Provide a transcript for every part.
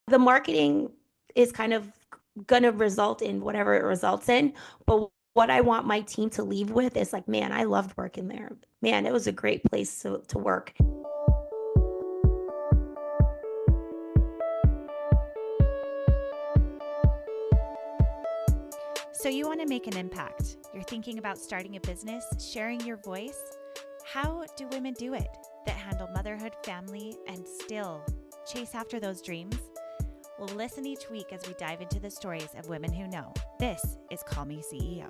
the marketing is kind of going to result in whatever it results in. But what I want my team to leave with is like, man, I loved working there. Man, it was a great place to work. So you want to make an impact. You're thinking about starting a business, sharing your voice. How do women do it that handle motherhood, family, and still chase after those dreams? Well, listen each week as we dive into the stories of women who know. This is Call Me CEO.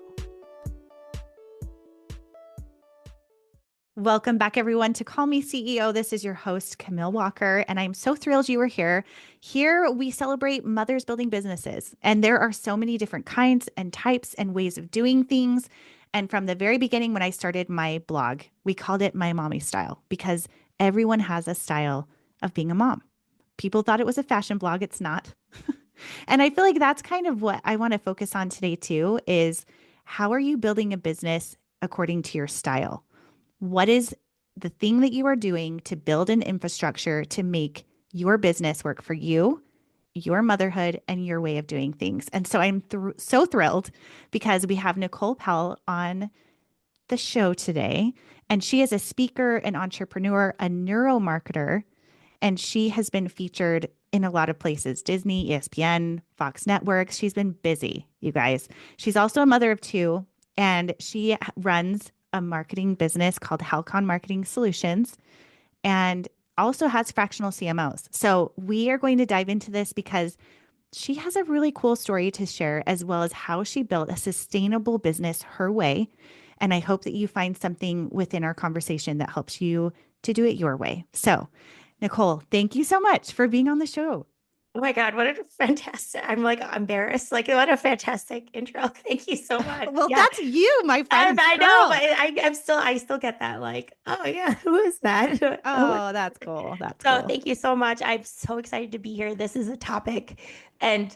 Welcome back, everyone, to Call Me CEO. This is your host, Camille Walker, and I'm so thrilled you are here. Here, we celebrate mothers building businesses, and there are so many different kinds and types and ways of doing things. And from the very beginning, when I started my blog, we called it My Mommy Style because everyone has a style of being a mom. People thought it was a fashion blog. It's not. And I feel like that's kind of what I want to focus on today, too, is how are you building a business according to your style? What is the thing that you are doing to build an infrastructure to make your business work for you, your motherhood, and your way of doing things? And so I'm so thrilled because we have Nicole Powell on the show today. And she is a speaker, an entrepreneur, a neuromarketer, and she has been featured in a lot of places: Disney, ESPN, Fox Networks. She's been busy, you guys. She's also a mother of two, and she runs a marketing business called Halcon Marketing Solutions and also has fractional CMOs. So we are going to dive into this because she has a really cool story to share, as well as how she built a sustainable business her way. And I hope that you find something within our conversation that helps you to do it your way. So, Nicole, thank you so much for being on the show. Oh my God, what a fantastic, I'm like embarrassed. Like, what a fantastic intro. Thank you so much. Well, Yeah. that's you, my friend, I know, but girl. I still get that. Like, oh yeah, who is that? Oh, that's cool. That's So cool. thank you so much. I'm so excited to be here. This is a topic, and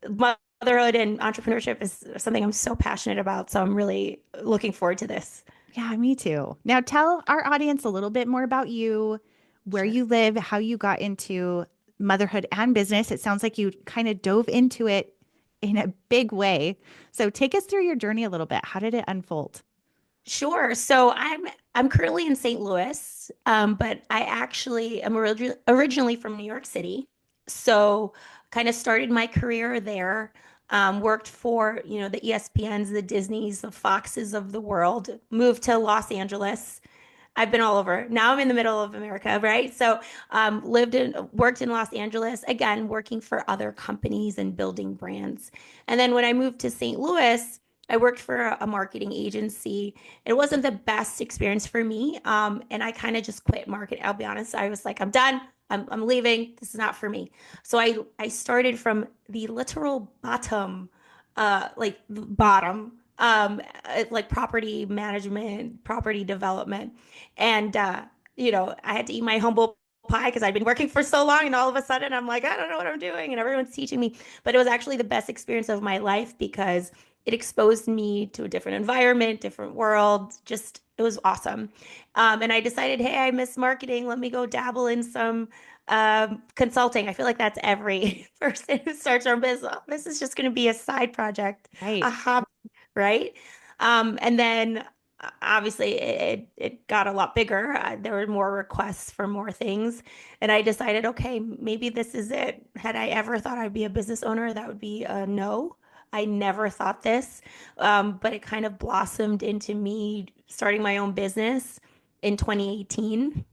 motherhood and entrepreneurship is something I'm so passionate about. So I'm really looking forward to this. Yeah, me too. Now tell our audience a little bit more about you, where Sure. you live, how you got into motherhood and business. It sounds like you kind of dove into it in a big way. So take us through your journey a little bit. How did it unfold? Sure. So I'm currently in St. Louis, but I actually am originally from New York City. So kind of started my career there. Worked for, the ESPNs, the Disneys, the Foxes of the world. Moved to Los Angeles. I've been all over. Now I'm in the middle of America, right? So worked in Los Angeles, again, working for other companies and building brands. And then when I moved to St. Louis, I worked for a marketing agency. It wasn't the best experience for me. And I kind of just quit marketing. I'll be honest. I was like, I'm done. I'm leaving. This is not for me. So I started from the literal bottom, like the bottom, like property management, property development. And, I had to eat my humble pie because I'd been working for so long. And all of a sudden, I'm like, I don't know what I'm doing. And everyone's teaching me. But it was actually the best experience of my life because it exposed me to a different environment, different world. Just, it was awesome. And I decided, hey, I miss marketing. Let me go dabble in some consulting. I feel like that's every person who starts their business. This is just going to be a side project, a Right. hobby, right? And then obviously it got a lot bigger. There were more requests for more things, and I decided, okay, maybe this is it. Had I ever thought I'd be a business owner, that would be a no. I never thought this, but it kind of blossomed into me starting my own business in 2018,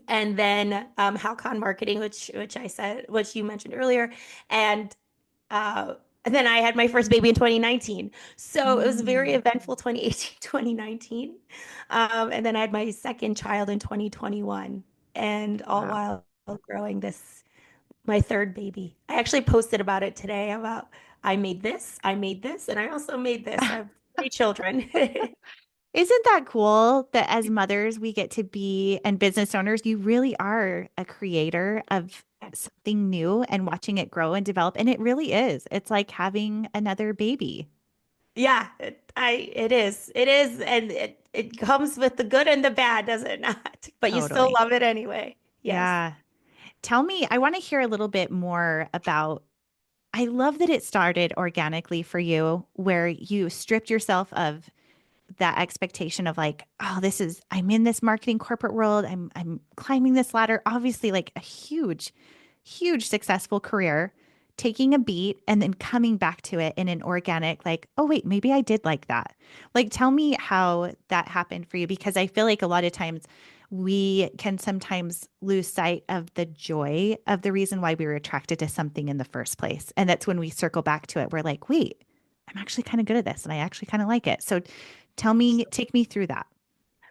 and then Halcon Marketing, which you mentioned earlier, and uh, and then I had my first baby in 2019. So it was very Mm. eventful 2018, 2019. And then I had my second child in 2021, and all Wow. while growing my third baby. I actually posted about it today about I made this, and I also made this. I have three children. Isn't that cool that as mothers, we get to be, and business owners, you really are a creator of something new and watching it grow and develop. And it really is. It's like having another baby. Yeah, it is. It is, and it comes with the good and the bad, does it not? But you still Totally. love it anyway. Yes. Yeah. Tell me, I want to hear a little bit more about. I love that it started organically for you, where you stripped yourself of that expectation of like, oh, I'm in this marketing corporate world. I'm climbing this ladder, obviously like a huge successful career, taking a beat and then coming back to it in an organic, like, oh, wait, maybe I did like that. Like, tell me how that happened for you, because I feel like a lot of times we can sometimes lose sight of the joy of the reason why we were attracted to something in the first place. And that's when we circle back to it. We're like, wait, I'm actually kind of good at this and I actually kind of like it. So tell me, take me through that.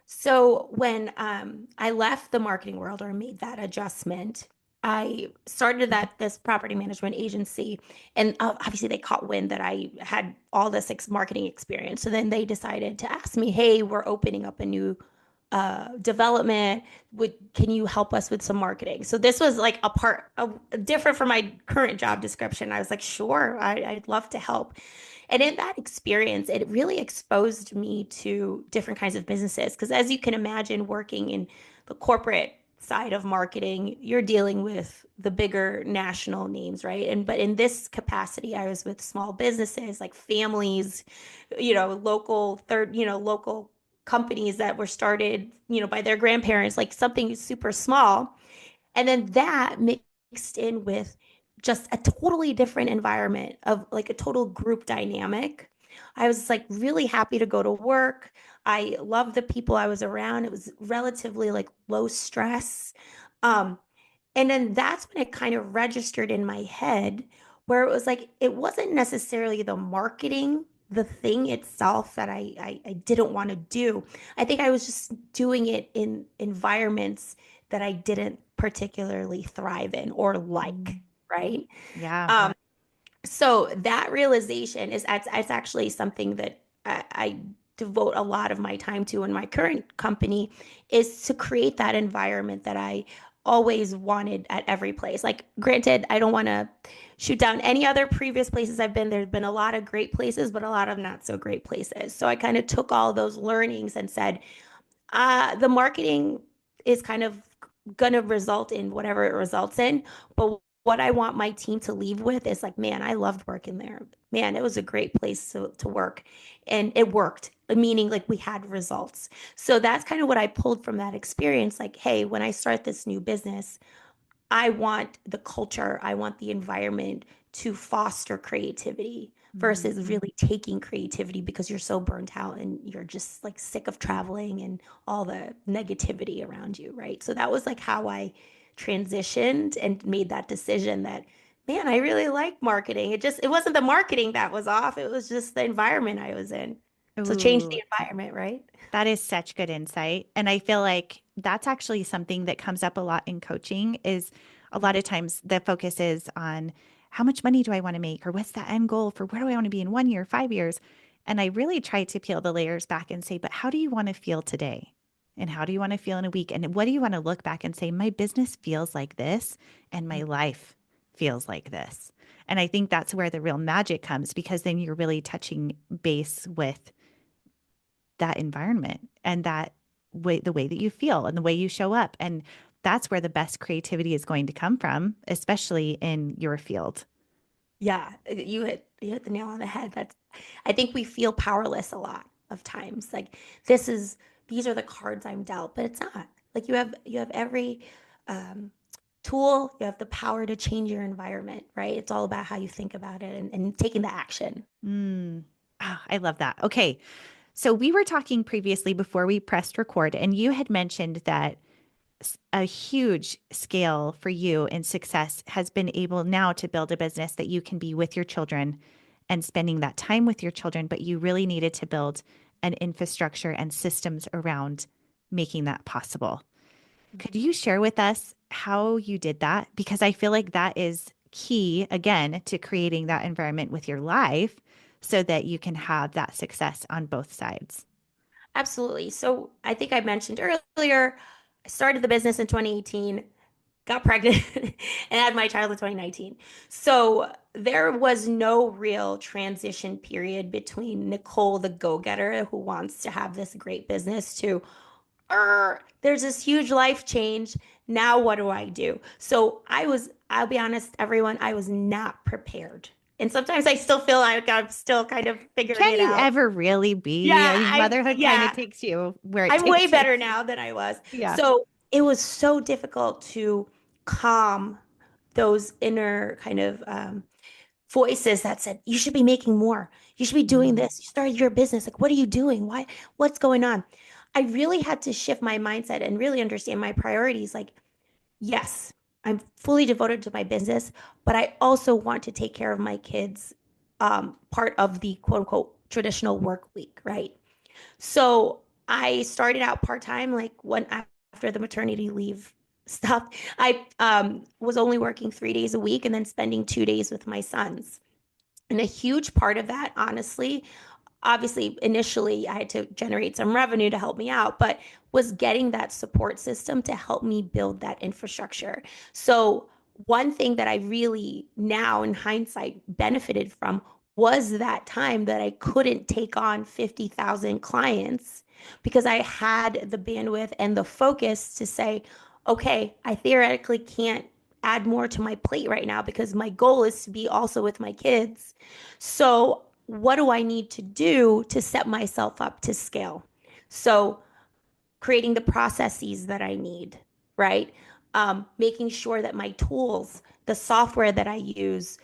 So when I left the marketing world or made that adjustment, I started this property management agency, and obviously they caught wind that I had all this marketing experience. So then they decided to ask me, "Hey, we're opening up a new development. Would Can you help us with some marketing?" So this was like different from my current job description. I was like, "Sure, I'd love to help." And in that experience, it really exposed me to different kinds of businesses. Because as you can imagine, working in the corporate side of marketing, you're dealing with the bigger national names, right? But in this capacity, I was with small businesses like families, local companies that were started, by their grandparents, like something super small. And then that mixed in with just a totally different environment of like a total group dynamic. I was like really happy to go to work. I loved the people I was around. It was relatively like low stress. Um, and then that's when it kind of registered in my head where it was like, it wasn't necessarily the marketing, the thing itself that I didn't want to do. I think I was just doing it in environments that I didn't particularly thrive in or like, Mm. right? Yeah. Um, so that realization is it's actually something that I devote a lot of my time to in my current company is to create that environment that I always wanted at every place. Like, granted, I don't want to shoot down any other previous places I've been. There's been a lot of great places, but a lot of not so great places. So I kind of took all those learnings and said, the marketing is kind of going to result in whatever it results in. But what I want my team to leave with is like, man, I loved working there. Man, it was a great place to work. And it worked, meaning like we had results. So that's kind of what I pulled from that experience. Like, hey, when I start this new business, I want the culture, I want the environment to foster creativity Mm. versus really taking creativity because you're so burnt out and you're just like sick of traveling and all the negativity around you, right? So that was like how I transitioned and made that decision that, man, I really like marketing. It wasn't the marketing that was off, it was just the environment I was in. So change Ooh, the environment, right? that is such good insight. And I feel like that's actually something that comes up a lot in coaching is a lot of times the focus is on how much money do I want to make or what's the end goal for where do I want to be in 1 year, 5 years? And I really try to peel the layers back and say, but how do you want to feel today? And how do you want to feel in a week? And what do you want to look back and say, my business feels like this and my life feels like this? And I think that's where the real magic comes because then you're really touching base with that environment and that way, the way that you feel and the way you show up. And that's where the best creativity is going to come from, especially in your field. Yeah, you hit the nail on the head. That's I think we feel powerless a lot of times. Like this is these are the cards I'm dealt, but it's not. Like you have every um, tool, you have the power to change your environment, right? It's all about how you think about it and taking the action. Mm. Ah, I love that. Okay. So we were talking previously before we pressed record, and you had mentioned that a huge scale for you in success has been able now to build a business that you can be with your children and spending that time with your children, but you really needed to build an infrastructure and systems around making that possible. Could you share with us how you did that? Because I feel like that is key, again, to creating that environment with your life so that you can have that success on both sides. Absolutely. So I think I mentioned earlier, I started the business in 2018, got pregnant, and had my child in 2019. So there was no real transition period between Nicole, the go-getter, who wants to have this great business, to there's this huge life change. Now what do I do? So I'll be honest, everyone, I was not prepared. And sometimes I still feel like I'm still kind of figuring Can it you out. ever really be? Yeah, I mean, motherhood kind of yeah, takes you where it I'm way takes you. better now than I was. Yeah. So it was so difficult to calm those inner kind of voices that said, you should be making more. You should be doing Mm. this. You started your business. Like, what are you doing? Why? What's going on? I really had to shift my mindset and really understand my priorities. Like, yes, I'm fully devoted to my business, but I also want to take care of my kids, part of the quote unquote traditional work week, right? So I started out part time, like when after the maternity leave stuff, I was only working 3 days a week and then spending 2 days with my sons. And a huge part of that, honestly, obviously initially I had to generate some revenue to help me out, but was getting that support system to help me build that infrastructure. So one thing that I really now in hindsight benefited from was that time that I couldn't take on 50,000 clients because I had the bandwidth and the focus to say, okay, I theoretically can't add more to my plate right now because my goal is to be also with my kids. So what do I need to do to set myself up to scale? So, creating the processes that I need, right? Making sure that my tools, the software that I use,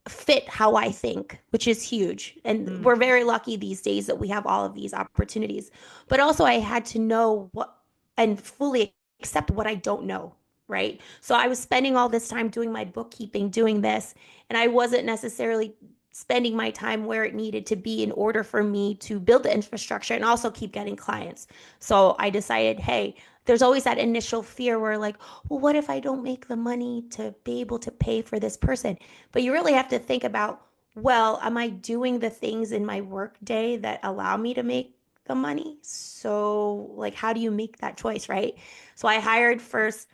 fit how I think, which is huge. And Mm. we're very lucky these days that we have all of these opportunities. But also, I had to know what and fully accept what I don't know, right? So I was spending all this time doing my bookkeeping, doing this, and I wasn't necessarily spending my time where it needed to be in order for me to build the infrastructure and also keep getting clients. So I decided, hey, there's always that initial fear where like, well, what if I don't make the money to be able to pay for this person? But you really have to think about, well, am I doing the things in my work day that allow me to make the money? So, like, how do you make that choice, right? So I hired first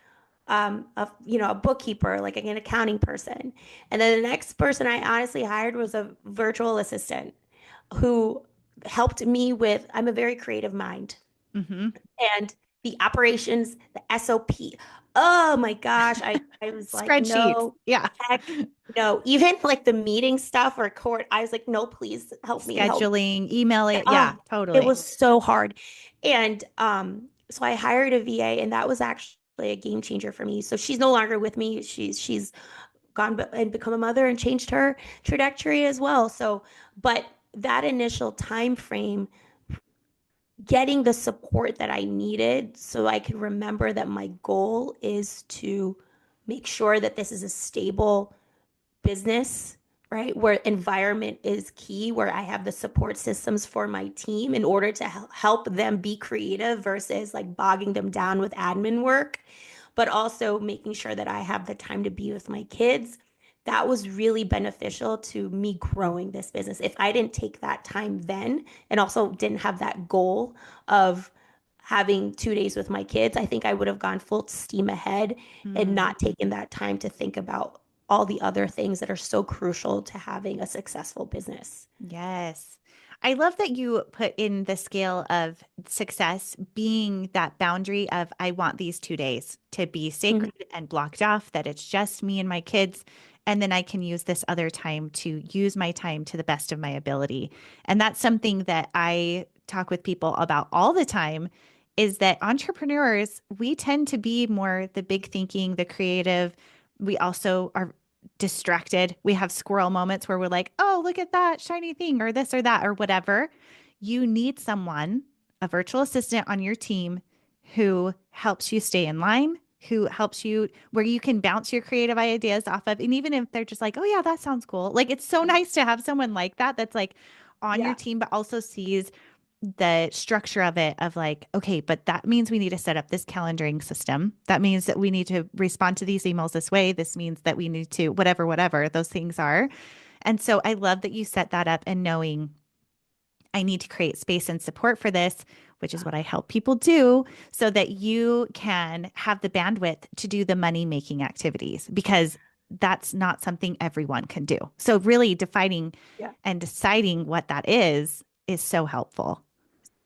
a bookkeeper, like an accounting person. And then the next person I honestly hired was a virtual assistant who helped me with, I'm a very creative mind Hmm. and the operations, the SOP. Oh my gosh. I was like, Spreadsheets. no, Yeah. heck no. Even like the meeting stuff or court, I was like, no, please help me, help. Scheduling, email it. Yeah, Oh, it totally. was so hard. And so I hired a VA and that was actually a game changer for me. So she's no longer with me. She's gone and become a mother and changed her trajectory as well. So, but that initial time frame getting the support that I needed so I could remember that my goal is to make sure that this is a stable business, right? Where environment is key, where I have the support systems for my team in order to help them be creative versus like bogging them down with admin work, but also making sure that I have the time to be with my kids. That was really beneficial to me growing this business. If I didn't take that time then and also didn't have that goal of having 2 days with my kids, I think I would have gone full steam ahead and Mm. not taken that time to think about all the other things that are so crucial to having a successful business. Yes. I love that you put in the scale of success being that boundary of I want these 2 days to be Mhm. sacred and blocked off, that it's just me and my kids. And then I can use this other time to use my time to the best of my ability. And that's something that I talk with people about all the time is that entrepreneurs, we tend to be more the big thinking, the creative. We also are distracted. We have squirrel moments where we're like, oh, look at that shiny thing or this or that or whatever. You need someone, a virtual assistant on your team who helps you stay in line, who helps you where you can bounce your creative ideas off of. And even if they're just like, oh, yeah, that sounds cool. Like it's so nice to have someone like that that's like on your Yeah. team, but also sees the structure of it of like, okay, but that means we need to set up this calendaring system. That means that we need to respond to these emails this way. This means that we need to whatever those things are. And so I love that you set that up and knowing I need to create space and support for this, which is what I help people do so that you can have the bandwidth to do the money making activities because that's not something everyone can do. So really defining Yeah. and deciding what that is so helpful.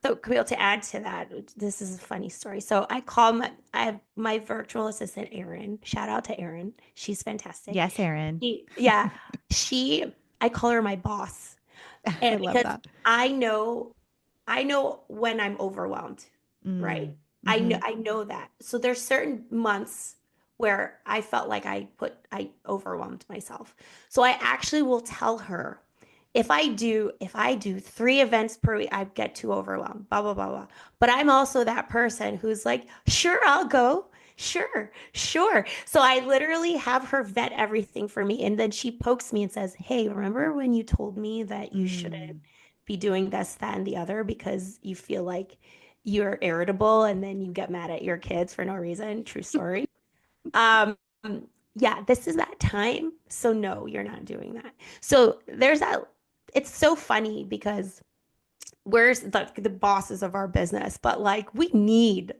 So, Camille, to add to that, this is a funny story. So, I have my virtual assistant, Erin. Shout out to Erin. She's fantastic. Yes, Erin. Yeah, she, I call her my boss. I And love because that. I know, I know when I'm overwhelmed, right? Mm. Hmm. I know that. So there's certain months where I felt like I overwhelmed myself. So I actually will tell her if I do 3 events per week, I get too overwhelmed, blah, blah, blah, blah. But I'm also that person who's like, sure, I'll go. Sure, sure. So I literally have her vet everything for me. And then she pokes me and says, hey, remember when you told me that you shouldn't Mm. be doing this, that, and the other because you feel like you're irritable and then you get mad at your kids for no reason? True story. Um, yeah, this is that time. So no, you're not doing that. So there's that. It's so funny because we're the bosses of our business, but like we need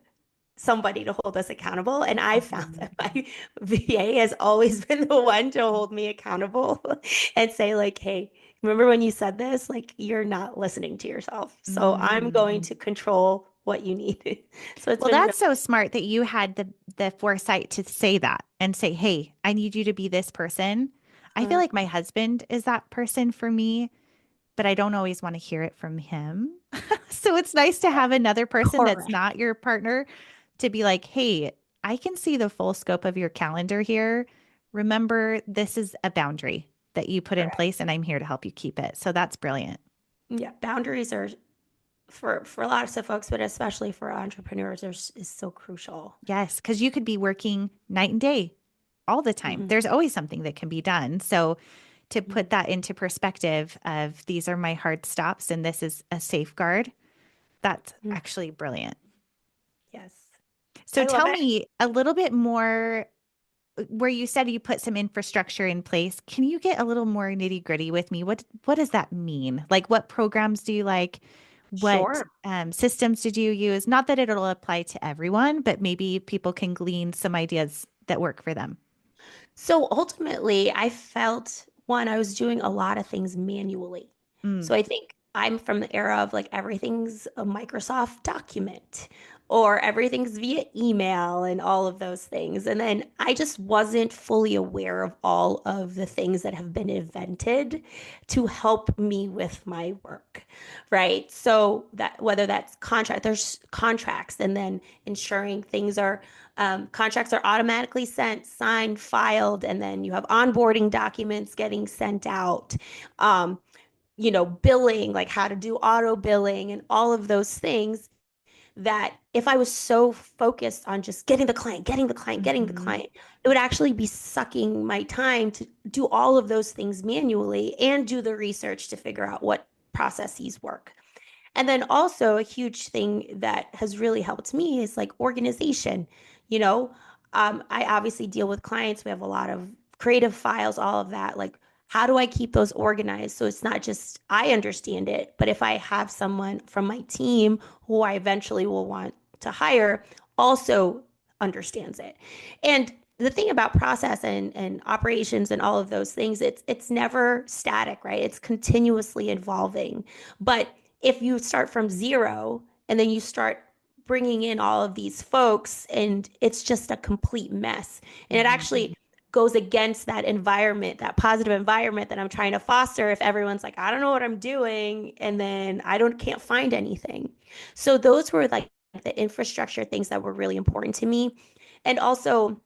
somebody to hold us accountable. And I found Mhm. that my VA has always been the one to hold me accountable and say, like, hey, remember when you said this? Like, you're not listening to yourself. So I'm Mm. going to control what you need. So it's Well, been that's really so smart that you had the foresight to say that and say, "Hey, I need you to be this person." I feel uh, like my husband is that person for me, but I don't always want to hear it from him. So it's nice to have another person that's correct. not your partner to be like, "Hey, I can see the full scope of your calendar here. Remember, this is a boundary that you put in Correct. place and I'm here to help you keep it." So that's brilliant. Yeah, boundaries are for lots of folks, but especially for entrepreneurs, is so crucial. Yes, because you could be working night and day all the time. Mhm. There's always something that can be done. So to put Mhm. that into perspective of these are my hard stops and this is a safeguard, that's Mhm. actually brilliant. Yes, So I love tell it. me a little bit more where you said you put some infrastructure in place. Can you get a little more nitty gritty with me? What does that mean? Like what programs do you like? What Sure. systems did you use? Not that it'll apply to everyone, but maybe people can glean some ideas that work for them. So ultimately, I felt one, I was doing a lot of things manually. Mm, So I think I'm from the era of like everything's a Microsoft document or everything's via email and all of those things. And then I just wasn't fully aware of all of the things that have been invented to help me with my work, right? So that whether that's there's contracts and then ensuring things are contracts are automatically sent, signed, filed, and then you have onboarding documents getting sent out. Um, billing, like how to do auto billing and all of those things that if I was so focused on just getting the client, getting the client, getting the hmm. client, it would actually be sucking my time to do all of those things manually and do the research to figure out what processes work. And then also a huge thing that has really helped me is like organization. You know, I obviously deal with clients. We have a lot of creative files, all of that. Like, how do I keep those organized so it's not just I understand it, but if I have someone from my team who I eventually will want to hire also understands it. And the thing about process and operations and all of those things, it's never static, right? It's continuously evolving. But if you start from zero and then you start bringing in all of these folks and it's just a complete mess and it Hmm. actually goes against that environment, that positive environment that I'm trying to foster if everyone's like I don't know what I'm doing and then I don't can't find anything. So those were like the infrastructure things that were really important to me. And also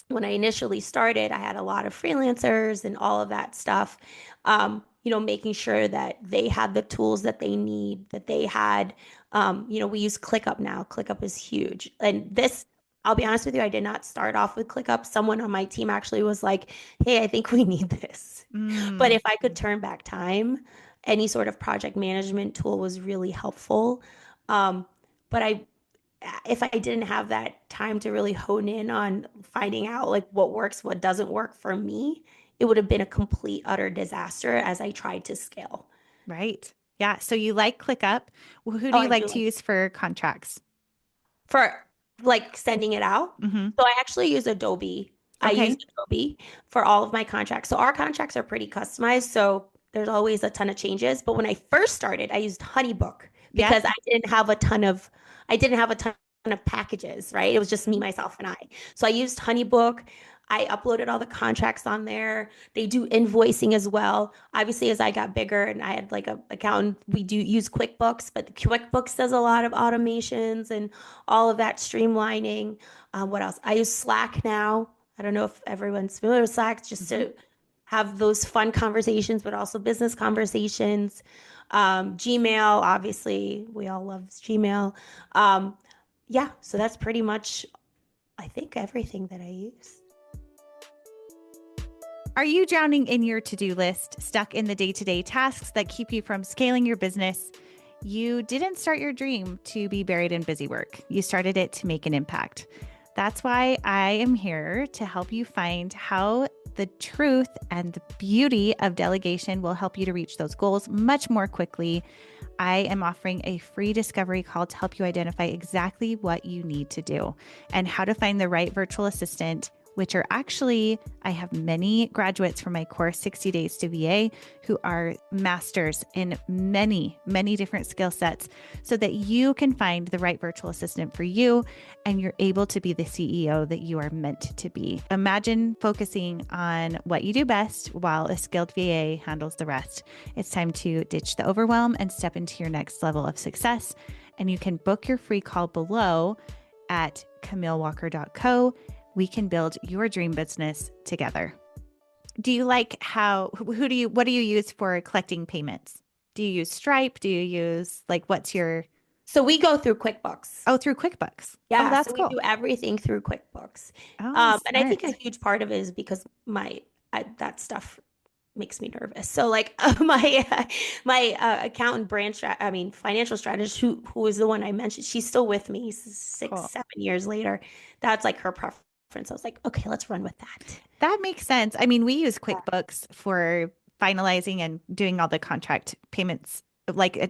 when I initially started, I had a lot of freelancers and all of that stuff. Making sure that they had the tools that they need, that they had, we use ClickUp now. ClickUp is huge. And this, I'll be honest with you, I did not start off with ClickUp. Someone on my team actually was like, hey, I think we need this. But Mm, if I could turn back time, any sort of project management tool was really helpful. Um, but if I didn't have that time to really hone in on finding out like what works, what doesn't work for me, it would have been a complete utter disaster as I tried to scale. right. Yeah. So you like ClickUp. Well, who do Oh, you I like do to like use for contracts? for like sending it out. Hmm. So I actually use Adobe. I use Okay. Adobe for all of my contracts. So our contracts are pretty customized. So there's always a ton of changes. But when I first started, I used HoneyBook Yep. because I didn't have a ton of packages, right? It was just me, Mhm. myself, and I. So I used HoneyBook. I uploaded all the contracts on there. They do invoicing as well. Obviously, as I got bigger and I had like a accountant, we do use QuickBooks, but QuickBooks does a lot of automations and all of that streamlining. What else? I use Slack now. I don't know if everyone's familiar with Slack, just Mhm. to have those fun conversations, but also business conversations. Gmail, obviously, we all love Gmail. Um, yeah, so that's pretty much, I think, everything that I use. Are you drowning in your to-do list, stuck in the day-to-day tasks that keep you from scaling your business? You didn't start your dream to be buried in busy work. You started it to make an impact. That's why I am here to help you find how the truth and the beauty of delegation will help you to reach those goals much more quickly. I am offering a free discovery call to help you identify exactly what you need to do and how to find the right virtual assistant, which are actually, I have many graduates from my course, 60 Days to VA, who are masters in many, many different skill sets so that you can find the right virtual assistant for you and you're able to be the CEO that you are meant to be. Imagine focusing on what you do best while a skilled VA handles the rest. It's time to ditch the overwhelm and step into your next level of success. And you can book your free call below at camillewalker.co. We can build your dream business together. Do you like what do you use for collecting payments? Do you use Stripe? Do you use what's your, So we go through QuickBooks. oh, through QuickBooks. Oh, Yeah, so that's we cool. do everything through QuickBooks. Oh, And I think a smart. huge part of it is because that stuff makes me nervous. So like my accountant I mean financial strategist who is the one I mentioned, she's still with me six, Cool. 7 years later. That's like her preference. I was like, okay, let's run with that. That makes sense. I mean, we use Yeah. QuickBooks for finalizing and doing all the contract payments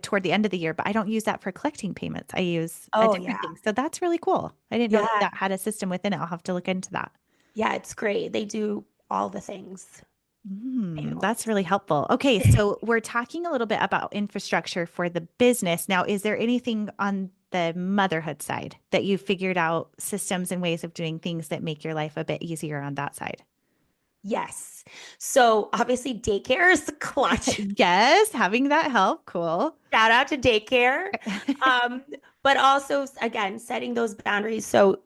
toward the end of the year, but I don't use that for collecting payments. I use a Oh different yeah. thing. So that's really cool. I didn't know that Yeah. that had a system within it. I'll have to look into that. Yeah, it's great. They do all the things payment That's wise. really helpful. Okay, so we're talking a little bit about infrastructure for the business. Now, is there anything on the motherhood side that you figured out systems and ways of doing things that make your life a bit easier on that side? Yes. So obviously daycare is the clutch. Yes, having that help. Cool. Shout out to daycare. Um, but also again, setting those boundaries. So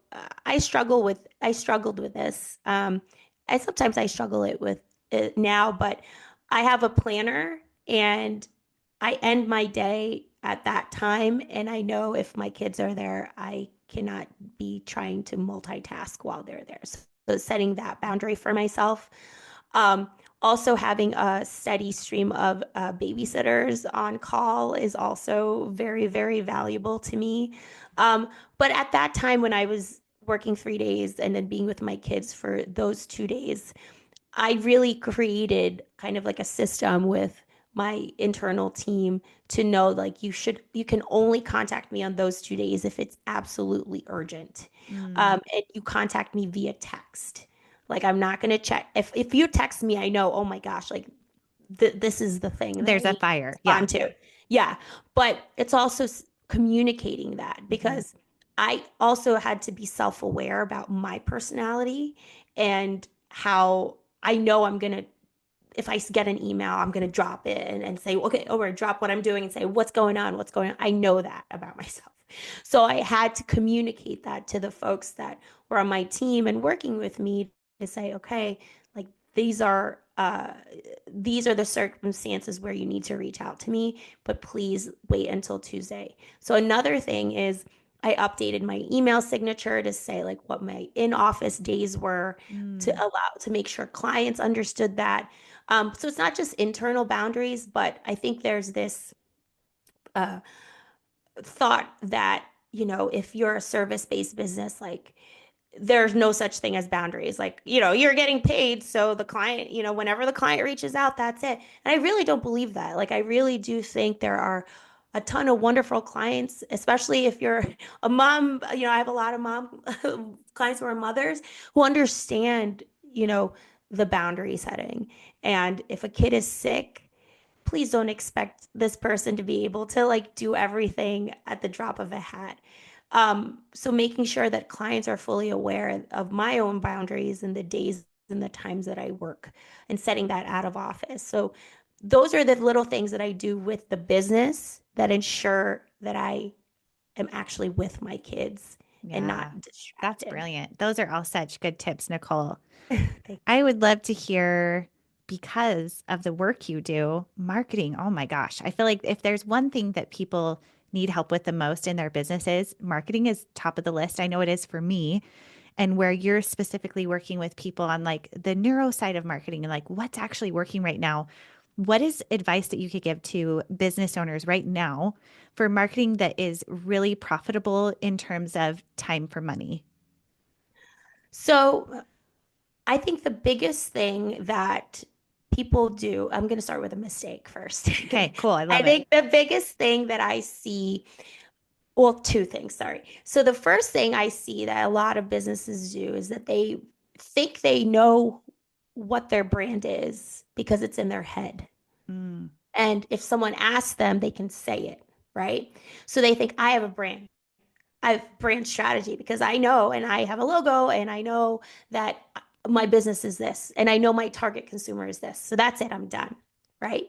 I struggled with this. I struggle with it now, but I have a planner and I end my day at that time. And I know if my kids are there, I cannot be trying to multitask while they're there. So setting that boundary for myself. Um, Also, having a steady stream of babysitters on call is also very, very valuable to me. But at that time, when I was working 3 days and then being with my kids for those 2 days, I really created kind of like a system with my internal team to know like you can only contact me on those 2 days if it's absolutely urgent. Mm, And you contact me via text. Like I'm not going to check if you text me, I know, oh my gosh, like this is the thing that I there's a need to fire. Yeah. respond to. Yeah, but it's also communicating that Mhm. because I also had to be self-aware about my personality and how I know I'm gonna if I get an email, I'm gonna drop it and say, okay, or drop what I'm doing and say, what's going on? What's going on? I know that about myself. So I had to communicate that to the folks that were on my team and working with me to say, okay, like these are the circumstances where you need to reach out to me, but please wait until Tuesday. So another thing is I updated my email signature to say like what my in-office days were Mm, to make sure clients understood that. So it's not just internal boundaries, but I think there's this uh, thought that, if you're a service-based business, like there's no such thing as boundaries. Like, you're getting paid. So the client, whenever the client reaches out, that's it. And I really don't believe that. Like, I really do think there are a ton of wonderful clients, especially if you're a mom. I have a lot of mom clients who are mothers who understand, the boundary setting. And if a kid is sick, please don't expect this person to be able to like do everything at the drop of a hat. So making sure that clients are fully aware of my own boundaries and the days and the times that I work and setting that out of office. So those are the little things that I do with the business that ensure that I am actually with my kids and not Yeah, that's distracted. brilliant. Those are all such good tips, Nicole. Thanks. I would love to hear because of the work you do, marketing. Oh my gosh. I feel like if there's one thing that people need help with the most in their businesses, marketing is top of the list. I know it is for me. And where you're specifically working with people on like the neuro side of marketing and like what's actually working right now. What is advice that you could give to business owners right now for marketing that is really profitable in terms of time for money? So I think the biggest thing that people do, I'm going to start with a mistake first. Okay, cool. I I love it. think the biggest thing that I see, well, two things, sorry. So the first thing I see that a lot of businesses do is that they think they know what their brand is because it's in their head. Mm, And if someone asks them, they can say it, right? So they think, I have a brand. I have brand strategy because I know and I have a logo and I know that my business is this and I know my target consumer is this. So that's it, I'm done. Right.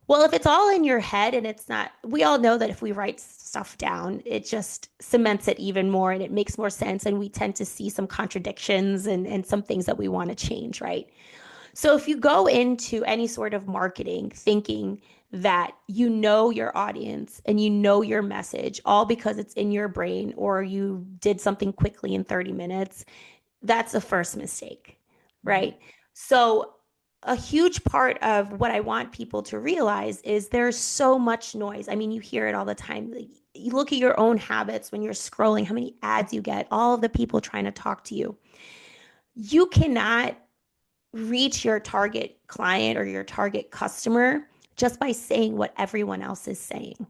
Well, if it's all in your head and it's not, we all know that if we write stuff down, it just cements it even more and it makes more sense. And we tend to see some contradictions and some things that we want to change. Right. So if you go into any sort of marketing thinking that you know your audience and you know your message all because it's in your brain or you did something quickly in 30 minutes, that's a first mistake, mhm, right? So a huge part of what I want people to realize is there's so much noise. I mean, you hear it all the time. Like, you look at your own habits when you're scrolling, how many ads you get, all of the people trying to talk to you. You cannot reach your target client or your target customer just by saying what everyone else is saying.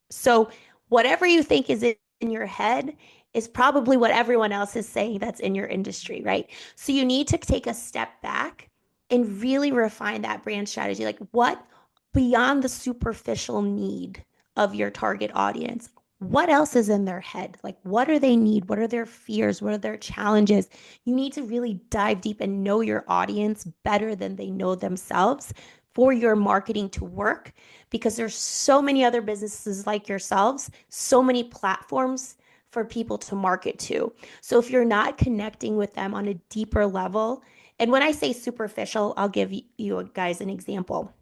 So, whatever you think is in your head is probably what everyone else is saying that's in your industry, right? So, you need to take a step back and really refine that brand strategy. Like, what beyond the superficial need of your target audience? What else is in their head? Like, what do they need? What are their fears? What are their challenges? You need to really dive deep and know your audience better than they know themselves for your marketing to work because there's so many other businesses like yourselves, so many platforms for people to market to. So if you're not connecting with them on a deeper level, and when I say superficial, I'll give you guys an example.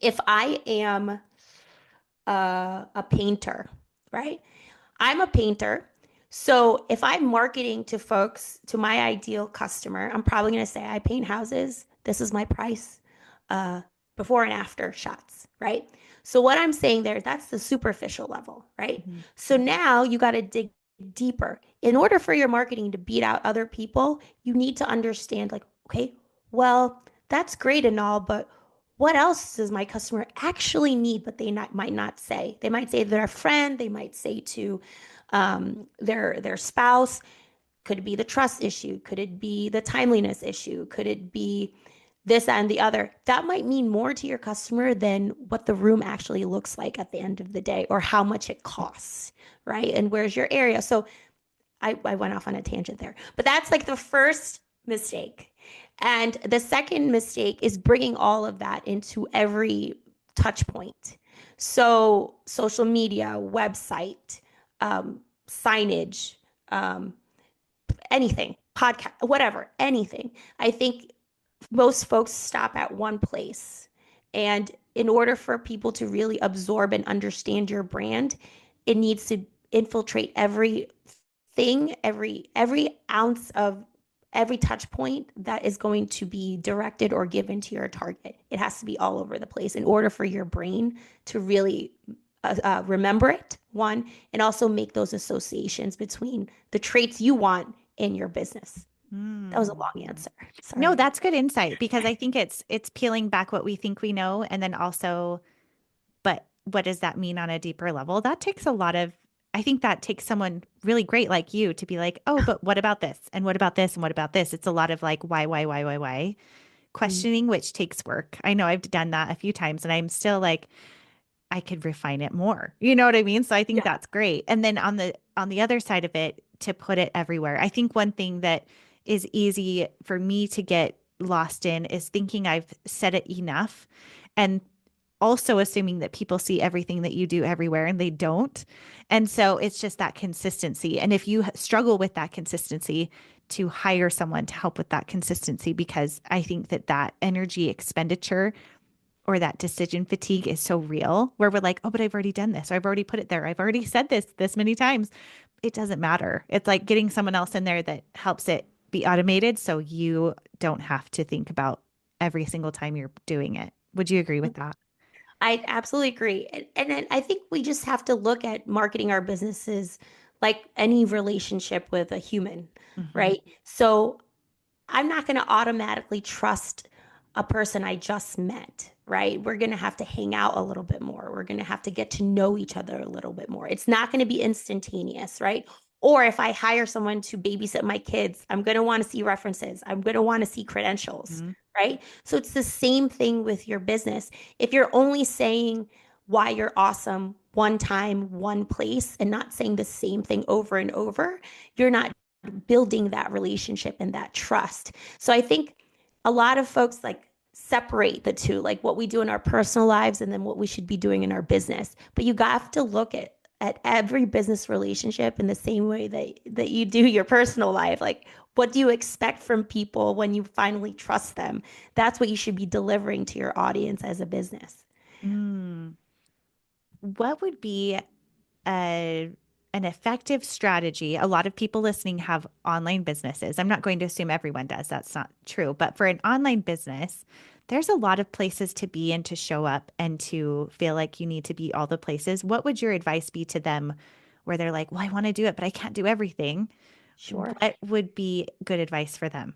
If I am a painter, right? I'm a painter. So if I'm marketing to folks, to my ideal customer, I'm probably going to say, I paint houses. This is my price, uh, before and after shots, right? So what I'm saying there, that's the superficial level, right? mhm, So now you got to dig deeper. In order for your marketing to beat out other people, you need to understand, like, okay, well, that's great and all, but what else does my customer actually need, but might not say? They might say to their friend, they might say to their spouse. Could it be the trust issue? Could it be the timeliness issue? Could it be this and the other? That might mean more to your customer than what the room actually looks like at the end of the day or how much it costs, right? And where's your area? So I went off on a tangent there, but that's like the first mistake. And the second mistake is bringing all of that into every touch point. So, social media, website, signage, um, anything, podcast, whatever, anything. I think most folks stop at one place. And in order for people to really absorb and understand your brand, it needs to infiltrate every ounce of every touch point that is going to be directed or given to your target. It has to be all over the place in order for your brain to really remember it, one, and also make those associations between the traits you want in your business. That was a mm. long answer. No, Sorry. that's good insight because I think it's peeling back what we think we know and then also, but what does that mean on a deeper level? That takes a lot of, I think that takes someone really great like you to be like, oh, but what about this? And what about this? And what about this? It's a lot of like, why, why? Mm. questioning, which takes work. I know I've done that a few times and I'm still like, I could refine it more. You know what I mean? So I think Yeah. that's great. And then on the other side of it, to put it everywhere. I think one thing that is easy for me to get lost in is thinking I've said it enough and also assuming that people see everything that you do everywhere and they don't. And so it's just that consistency. And if you struggle with that consistency, to hire someone to help with that consistency, because I think that that energy expenditure or that decision fatigue is so real where we're like, oh, but I've already done this. Or I've already put it there. I've already said this many times. It doesn't matter. It's like getting someone else in there that helps it be automated so you don't have to think about every single time you're doing it. Would you agree with that? I absolutely agree. And then I think we just have to look at marketing our businesses like any relationship with a human, Hmm. right? So I'm not going to automatically trust a person I just met, right? We're going to have to hang out a little bit more. We're going to have to get to know each other a little bit more. It's not going to be instantaneous, right? Or if I hire someone to babysit my kids, I'm going to want to see references. I'm going to want to see credentials, Hmm. right? So it's the same thing with your business. If you're only saying why you're awesome one time, one place, and not saying the same thing over and over, you're not building that relationship and that trust. So I think a lot of folks like separate the two, like what we do in our personal lives and then what we should be doing in our business. But you have to look at every business relationship in the same way that you do your personal life. Like, what do you expect from people when you finally trust them? That's what you should be delivering to your audience as a business. Mm. What would be a an effective strategy? A lot of people listening have online businesses. I'm not going to assume everyone does. That's not true. But for an online business, there's a lot of places to be and to show up and to feel like you need to be all the places. What would your advice be to them where they're like, well, I want to do it, but I can't do everything? Sure. What would be good advice for them?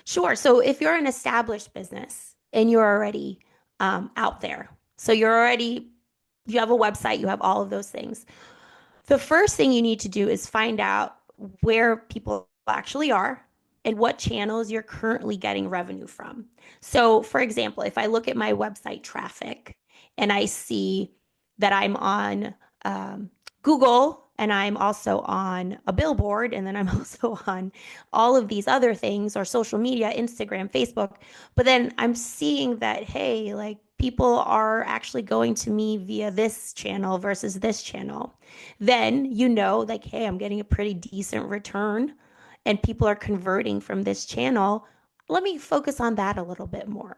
Sure. So if you're an established business and you're already out there, so you have a website, you have all of those things. The first thing you need to do is find out where people actually are and what channels you're currently getting revenue from. So, for example, if I look at my website traffic and I see that I'm on Google and I'm also on a billboard and then I'm also on all of these other things or social media, Instagram, Facebook, but then I'm seeing that, hey, like people are actually going to me via this channel versus this channel, then you know, like, hey, I'm getting a pretty decent return and people are converting from this channel. Let me focus on that a little bit more.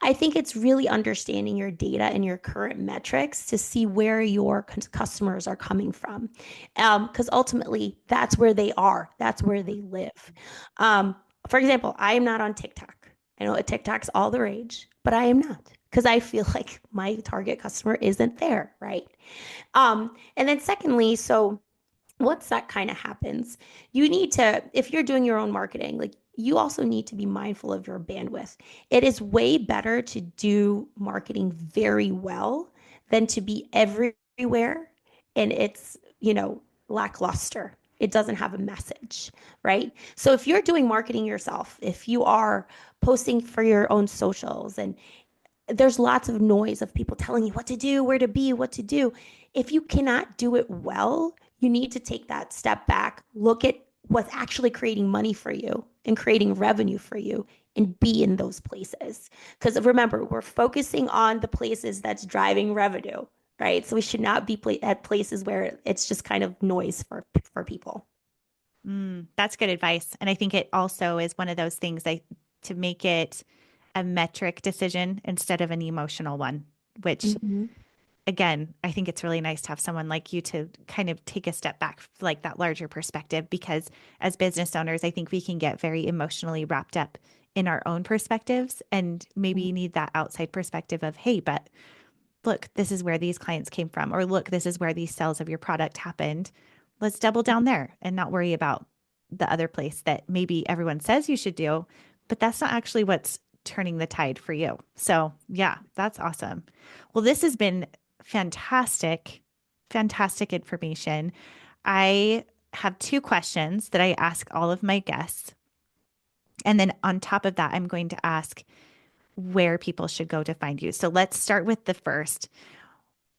I think it's really understanding your data and your current metrics to see where your customers are coming from. Because ultimately, that's where they are, that's where they live. Um, for example, I am not on TikTok. I know TikTok's all the rage, but I am not because I feel like my target customer isn't there, right? And then secondly, so once that kind of happens, you need to, if you're doing your own marketing, like you also need to be mindful of your bandwidth. It is way better to do marketing very well than to be everywhere and it's, lackluster. It doesn't have a message, right? So if you're doing marketing yourself, if you are posting for your own socials and there's lots of noise of people telling you what to do, where to be, what to do. If you cannot do it well, you need to take that step back, look at what's actually creating money for you and creating revenue for you and be in those places. Because remember, we're focusing on the places that's driving revenue, right? So we should not be at places where it's just kind of noise for people. That's good advice. And I think it also is one of those things to make it a metric decision instead of an emotional one, which Mm-hmm. again, I think it's really nice to have someone like you to kind of take a step back, like that larger perspective, because as business owners, I think we can get very emotionally wrapped up in our own perspectives and maybe need that outside perspective of, hey, but look, this is where these clients came from, or look, this is where these sales of your product happened. Let's double down there and not worry about the other place that maybe everyone says you should do, but that's not actually what's turning the tide for you. So, yeah, that's awesome. Well, this has been fantastic, fantastic information. I have two questions that I ask all of my guests. And then on top of that, I'm going to ask where people should go to find you. So let's start with the first.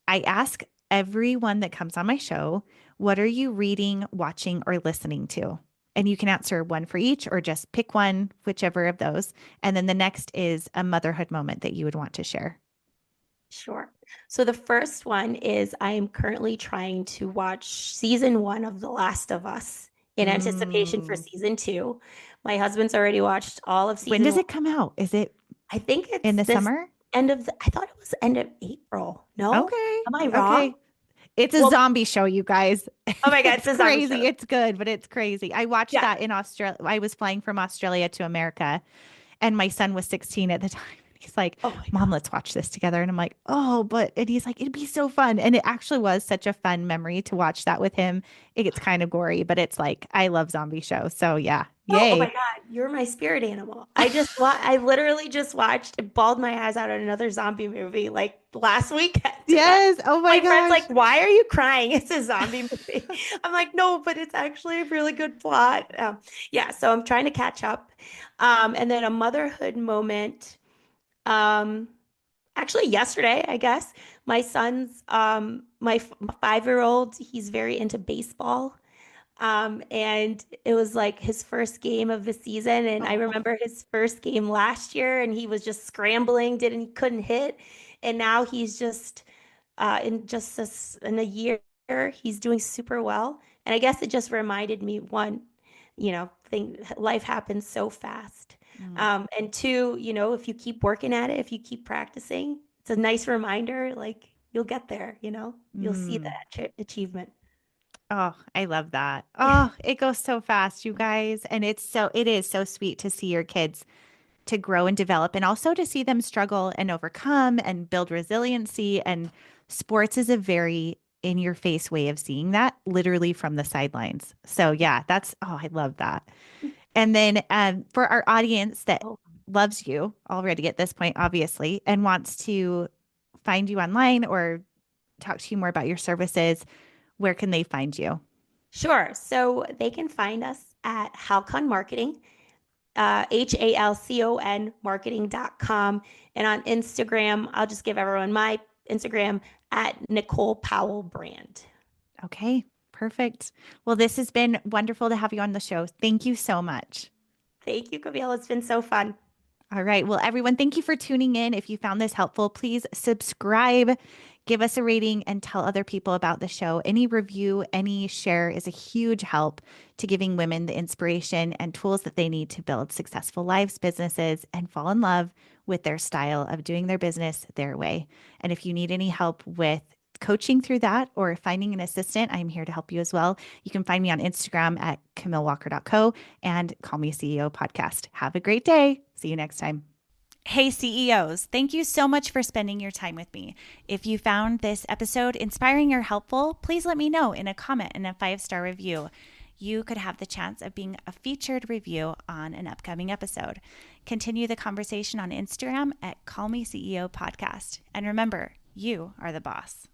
I ask everyone that comes on my show, what are you reading, watching, or listening to? And you can answer one for each or just pick one, whichever of those. And then the next is a motherhood moment that you would want to share. Sure. So the first one is I am currently trying to watch season one of The Last of Us in anticipation for Mm. season two. My husband's already watched all of When season does one. it come out? Is it I think in it's the this summer? I thought it was end of April. No? Okay. Am I wrong? Okay. It's a Well, zombie show, you guys. oh my God, it's It's a zombie crazy. show. It's good, but it's crazy. I watched Yeah. that in Australia. I was flying from Australia to America, and my son was 16 at the time. He's like, Oh my Mom, God. let's watch this together. And I'm like, oh, and he's like, it'd be so fun. And it actually was such a fun memory to watch that with him. It gets kind of gory, but it's like, I love zombie shows. So yeah, Oh my yay. God, you're my spirit animal. I literally just watched and bawled my eyes out at another zombie movie like last weekend. Yes. Oh my My friend's gosh. like, "Why are you crying? It's a zombie movie." I'm like, "No, but it's actually a really good plot." Yeah, so I'm trying to catch up. And then a motherhood moment. Um, Actually, yesterday, I guess, my son's my 5-year-old, he's very into baseball. And it was like his first game of the season. And I Oh. remember his first game last year, and he was just scrambling, couldn't hit. And now he's just in a year, he's doing super well. And I guess it just reminded me, one, life happens so fast. Mm, And two, if you keep working at it, if you keep practicing, it's a nice reminder, like you'll get there, you'll see mm. that achievement. Oh, I love that. Oh, it goes so fast, you guys. And it is so sweet to see your kids to grow and develop and also to see them struggle and overcome and build resiliency. And sports is a very in your face way of seeing that literally from the sidelines. So yeah, I love that. And then for our audience that Oh, loves you already at this point, obviously, and wants to find you online or talk to you more about your services, where can they find you? sure. So they can find us at Halcon Marketing, Halcon marketing.com. And on Instagram, I'll just give everyone my Instagram at Nicole Powell Brand. Okay, perfect. Well, this has been wonderful to have you on the show. Thank you so much. Thank you, Camille. It's been so fun. All right. Well, everyone, thank you for tuning in. If you found this helpful, please subscribe, give us a rating, and tell other people about the show. Any review, any share is a huge help to giving women the inspiration and tools that they need to build successful lives, businesses, and fall in love with their style of doing their business their way. And if you need any help with coaching through that or finding an assistant, I'm here to help you as well. You can find me on Instagram at CamilleWalker.co and Call Me CEO podcast. Have a great day. See you next time. Hey, CEOs, thank you so much for spending your time with me. If you found this episode inspiring or helpful, please let me know in a comment and a 5-star review. You could have the chance of being a featured review on an upcoming episode. Continue the conversation on Instagram at Call Me CEO Podcast. And remember, you are the boss.